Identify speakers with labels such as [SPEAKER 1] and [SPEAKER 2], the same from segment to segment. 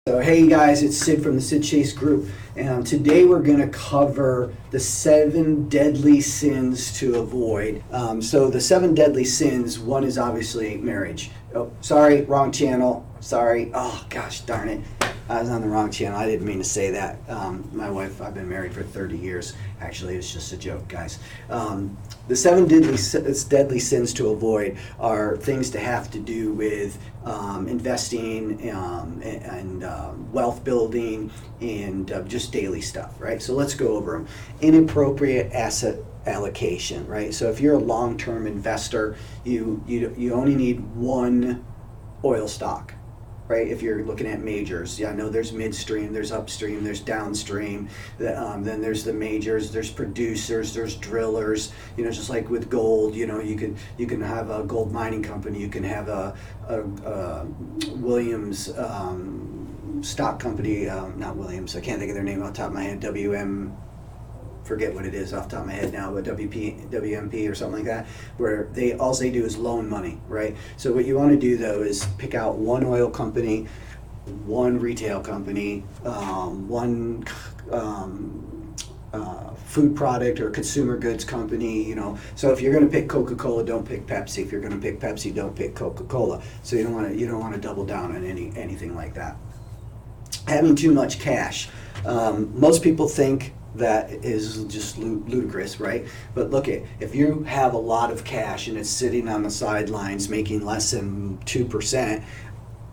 [SPEAKER 1] So hey guys, it's Sid from the Sid Chase Group, and today we're going to cover the 7 deadly sins to avoid. So the 7 deadly sins, one is obviously marriage. Oh, sorry, wrong channel. Sorry. Oh gosh, darn it. I was on the wrong channel. I didn't mean to say that. My wife, I've been married for 30 years. Actually, it's just a joke, guys. The 7 deadly sins to avoid are things to have to do with investing and wealth building and just daily stuff, right? So let's go over them. Inappropriate asset allocation, right? So if you're a long-term investor, you only need one oil stock. Right, if you're looking at majors, yeah, I know there's midstream, there's upstream, there's downstream. Then there's the majors, there's producers, there's drillers. You know, just like with gold, you know, you can have a gold mining company, you can have a Williams stock company, not Williams. I can't think of their name off the top of my head. Forget what it is off the top of my head now, but WMP or something like that, where all they do is loan money, right? So what you want to do though is pick out one oil company, one retail company, one food product or consumer goods company, you know. So if you're going to pick Coca-Cola, don't pick Pepsi. If you're going to pick Pepsi, don't pick Coca-Cola. So you don't want to double down on anything like that. Having too much cash. Most people think that is just ludicrous, right? But look, if you have a lot of cash and it's sitting on the sidelines making less than 2%,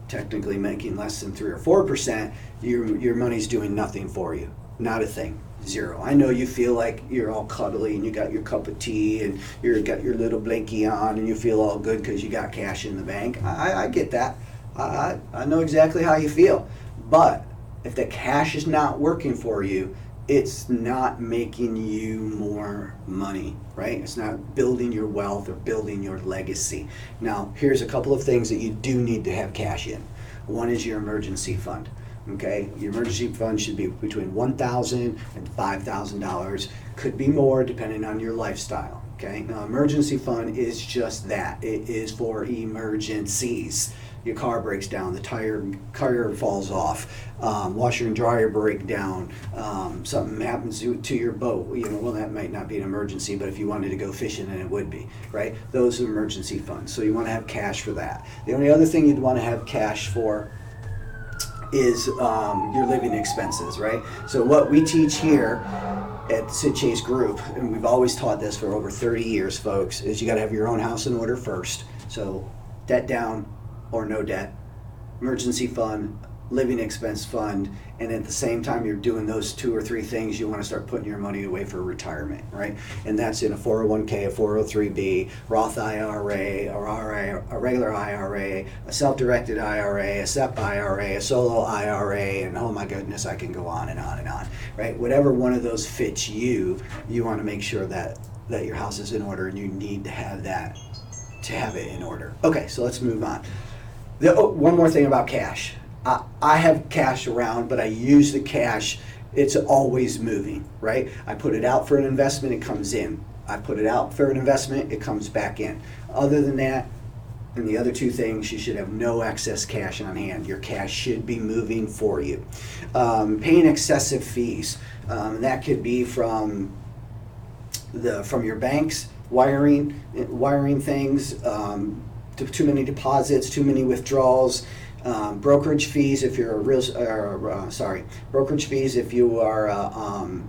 [SPEAKER 1] technically making less than 3 or 4%, your money's doing nothing for you. Not a thing. Zero. I know you feel like you're all cuddly and you got your cup of tea and you got your little blankie on and you feel all good because you got cash in the bank. I get that. I know exactly how you feel. But if the cash is not working for you, it's not making you more money, right? It's not building your wealth or building your legacy. Now, here's a couple of things that you do need to have cash in. One is your emergency fund, okay? Your emergency fund should be between $1,000 and $5,000. Could be more depending on your lifestyle, okay? Now, emergency fund is just that. It is for emergencies. Your car breaks down, the tire falls off, washer and dryer break down, something happens to your boat. You know, well, that might not be an emergency, but if you wanted to go fishing, then it would be, right? Those are emergency funds. So you want to have cash for that. The only other thing you'd want to have cash for is your living expenses, right? So what we teach here at Sid Chase Group, and we've always taught this for over 30 years, folks, is you got to have your own house in order first. So debt down or no debt, emergency fund, living expense fund, and at the same time you're doing those 2 or 3 things, you want to start putting your money away for retirement, right? And that's in a 401k, a 403b, Roth IRA, a regular IRA, a self-directed IRA, a SEP IRA, a solo IRA, and oh my goodness, I can go on and on and on, right? Whatever one of those fits you want to make sure that your house is in order, and you need to have that to have it in order. Okay, so let's move on. One more thing about cash. I have cash around, but I use the cash. It's always moving, right? I put it out for an investment, it comes in. I put it out for an investment, it comes back in. Other than that, and the other 2 things, you should have no excess cash on hand. Your cash should be moving for you. Paying excessive fees. That could be from your banks, wiring things, too many deposits, too many withdrawals, brokerage fees if you're brokerage fees if you are a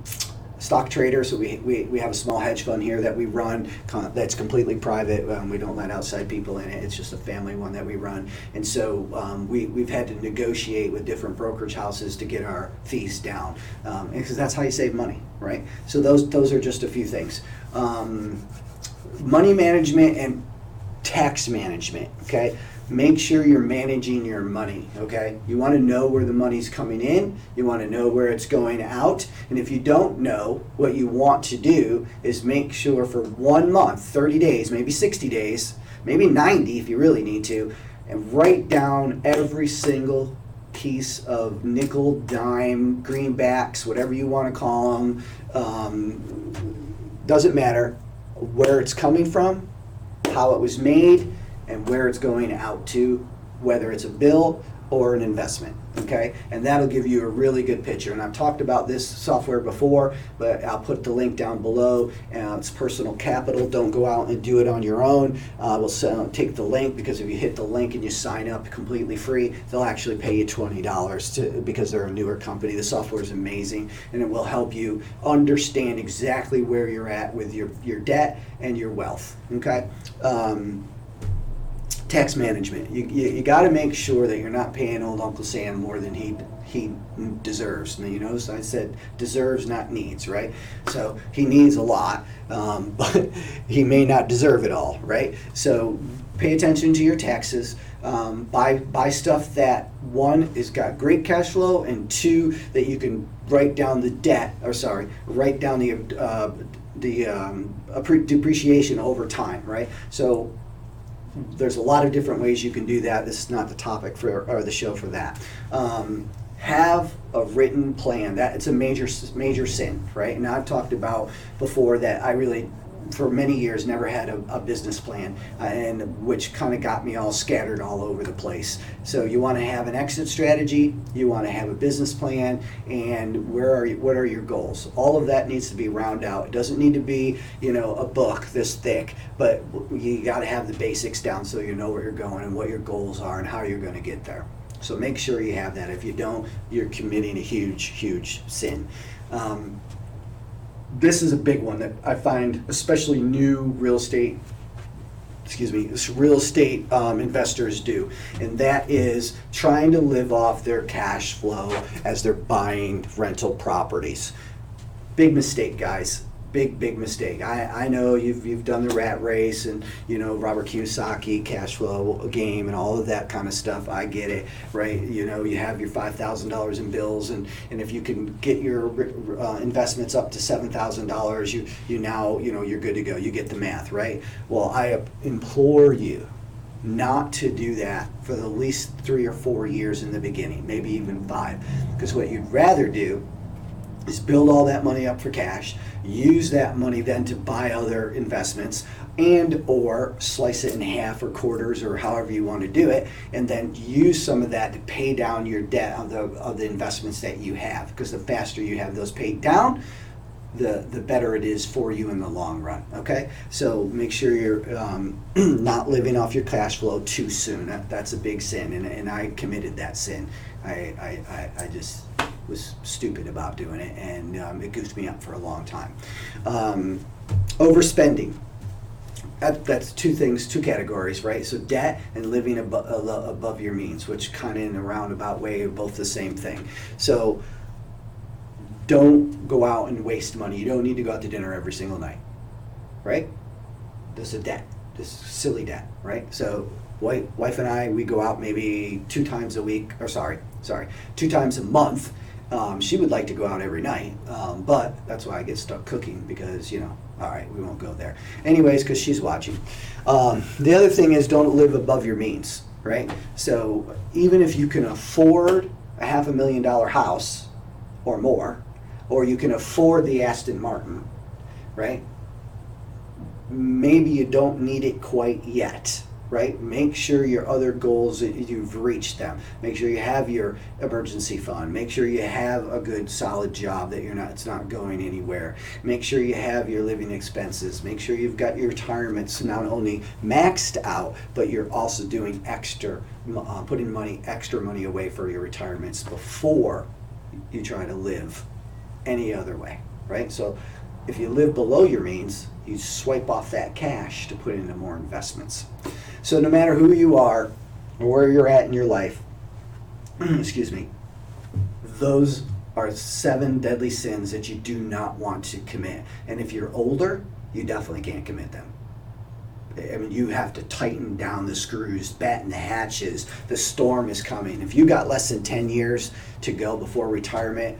[SPEAKER 1] stock trader. So we have a small hedge fund here that we run that's completely private. We don't let outside people in it. It's just a family one that we run. And so we've had to negotiate with different brokerage houses to get our fees down, because that's how you save money, right? So those are just a few things. Money management and tax management, okay? Make sure you're managing your money, okay? You want to know where the money's coming in, you want to know where it's going out, and if you don't know, what you want to do is make sure for 1 month, 30 days, maybe 60 days, maybe 90 if you really need to, and write down every single piece of nickel, dime, greenbacks, whatever you want to call them, doesn't matter, where it's coming from, how it was made, and where it's going out to, whether it's a bill or an investment, okay? And that'll give you a really good picture. And I've talked about this software before, but I'll put the link down below. It's Personal Capital. Don't go out and do it on your own. We'll take the link, because if you hit the link and you sign up completely free, they'll actually pay you $20 because they're a newer company. The software is amazing, and it will help you understand exactly where you're at with your debt and your wealth, okay? Tax management. You got to make sure that you're not paying old Uncle Sam more than he deserves. Now, you notice I said deserves, not needs, right? So he needs a lot, but he may not deserve it all, right? So pay attention to your taxes. Buy stuff that, one, has got great cash flow, and two, that you can write down the write down the depreciation over time, right? So there's a lot of different ways you can do that. This is not the topic or the show for that. Have a written plan. That it's a major sin, right? And I've talked about before that I really, for many years, never had a business plan, and which kind of got me all scattered all over the place. So you want to have an exit strategy, you want to have a business plan, and what are your goals? All of that needs to be rounded out. It doesn't need to be, a book this thick, but you got to have the basics down so you know where you're going and what your goals are and how you're going to get there. So make sure you have that. If you don't, you're committing a huge sin. This is a big one that I find especially new real estate investors do, and that is trying to live off their cash flow as they're buying rental properties. Big mistake, guys. Big mistake. I know you've done the rat race and Robert Kiyosaki cash flow game and all of that kind of stuff. I get it, right? You have your $5,000 in bills, and if you can get your investments up to $7,000, you're good to go. You get the math, right? Well, I implore you not to do that for at least 3 or 4 years in the beginning, maybe even 5, because what you'd rather do is build all that money up for cash, use that money then to buy other investments, and or slice it in half or quarters or however you want to do it, and then use some of that to pay down your debt of the investments that you have, because the faster you have those paid down, the better it is for you in the long run, okay? So make sure you're not living off your cash flow too soon. That's a big sin, and I committed that sin. I just was stupid about doing it, and it goofed me up for a long time. Overspending. That's two categories, right? So debt and living above your means, which kind of in a roundabout way are both the same thing. So don't go out and waste money. You don't need to go out to dinner every single night, right? This is debt, this silly debt, right? So wife and I, we go out maybe 2 times a week, or 2 times a month. She would like to go out every night, but that's why I get stuck cooking, because, all right, we won't go there. Anyways, because she's watching. The other thing is, don't live above your means, right? So even if you can afford a $500,000 house or more, or you can afford the Aston Martin, right? Maybe you don't need it quite yet, right? Make sure your other goals, you've reached them. Make sure you have your emergency fund. Make sure you have a good solid job that it's not going anywhere. Make sure you have your living expenses. Make sure you've got your retirements not only maxed out, but you're also doing putting extra money away for your retirements before you try to live any other way, right? So if you live below your means, you swipe off that cash to put into more investments. So no matter who you are or where you're at in your life, excuse me, those are 7 deadly sins that you do not want to commit. And if you're older, you definitely can't commit them. I mean, you have to tighten down the screws, batten the hatches. The storm is coming. If you got less than 10 years to go before retirement,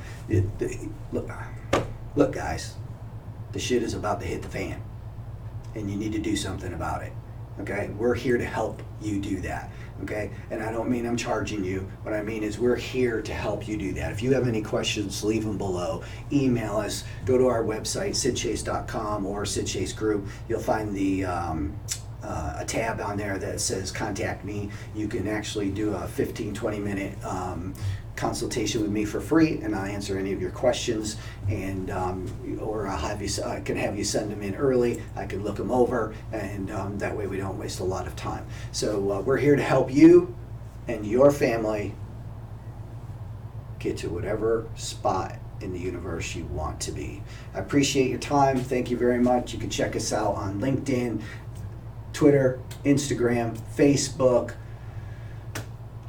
[SPEAKER 1] look, guys, the shit is about to hit the fan, and you need to do something about it. Okay, we're here to help you do that. Okay, and I don't mean I'm charging you. What I mean is we're here to help you do that. If you have any questions, leave them below. Email us. Go to our website, sidchase.com or Sid Chase Group. You'll find the a tab on there that says contact me. You can actually do a 15-20 minute consultation with me for free, and I'll answer any of your questions, and or I can have you send them in early. I can look them over, and that way we don't waste a lot of time. So we're here to help you and your family get to whatever spot in the universe you want to be. I appreciate your time. Thank you very much. You can check us out on LinkedIn, Twitter, Instagram, Facebook,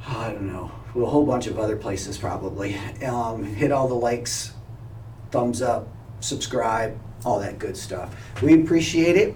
[SPEAKER 1] I don't know, a whole bunch of other places probably. Hit all the likes, thumbs up, subscribe, all that good stuff. We appreciate it.